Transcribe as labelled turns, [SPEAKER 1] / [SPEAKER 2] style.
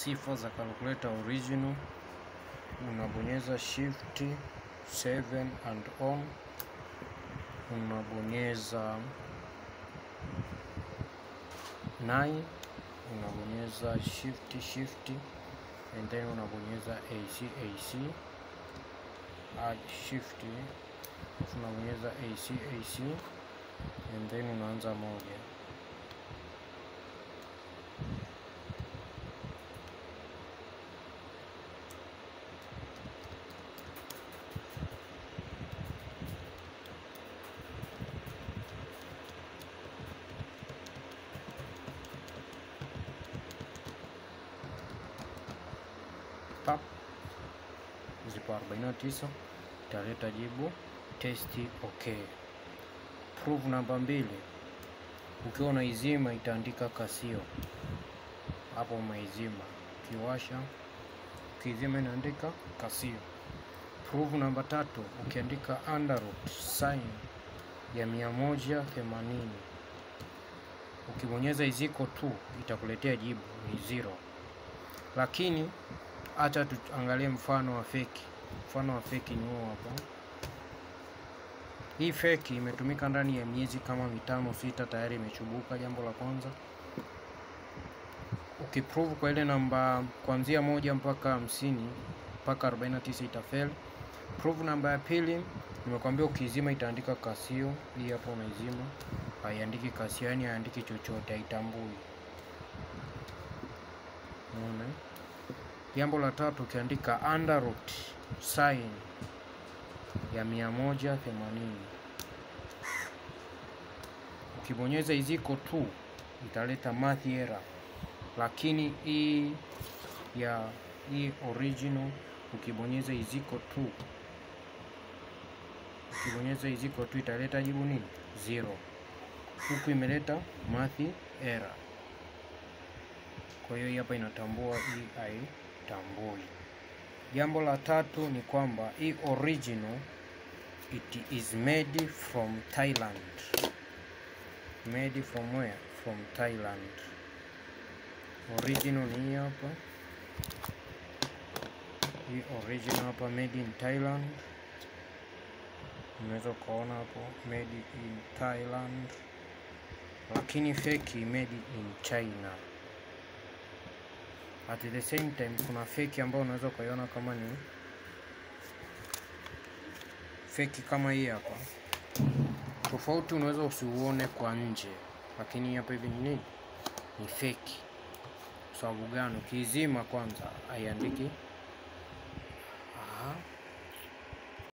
[SPEAKER 1] Sifa za calculator original. Unabonyeza shift 7 and on, unabonyeza 9, unabonyeza shift and then unabonyeza AC add shift, unabonyeza AC and then unaanza moja. Zipo 49, italeta jibu testi okay. Proof namba 2, ukiwa unaizima itaandika Casio. Hapo umeizima, ukiwasha, ukizima inaandika Casio. Proof namba 3, ukiandika under root sign ya 180, ukibonyeza iziko tu itakuletea jibu ni 0. Lakini acha tuangalie mfano wa feki. Mfano wa feki ni huo hapa. Hii feki imetumika ndani ya miezi kama 5-6, tayari imechubuka. Jambo la kwanza, ukiprove kwa ile namba kuanzia 1 mpaka 50 mpaka 49 itafail. Prove namba ya pili, nimekwambia ukizima itaandika Casio. Hii hapo unaizima, haiandiki Casio, yani haiandiki chochote, haitambui. Unaona? Jambo la tatu, ukiandika under root sign ya 180, ukibonyeza iziko tu italeta math error. Lakini hii original, ukibonyeza iziko tu italeta jibu nini? 0. Huku imeleta math error. Kwa hiyo hapa inatambua, hii haitambui. Jambo la tatu ni kwamba hii original, it is made from Thailand. Made from where? From Thailand. Original ni hapa. Hii original hapa, made in Thailand. Unaweza kuona hapo made in Thailand. Lakini fake made in China. At the same time kuna fake ambayo unaweza kuiona kama ni fake kama hii hapa. Tofauti unaweza usiuone kwa nje, lakini hapa hivi ni nini? Ni fake. Sababu gani? Ukizima kwanza haiandiki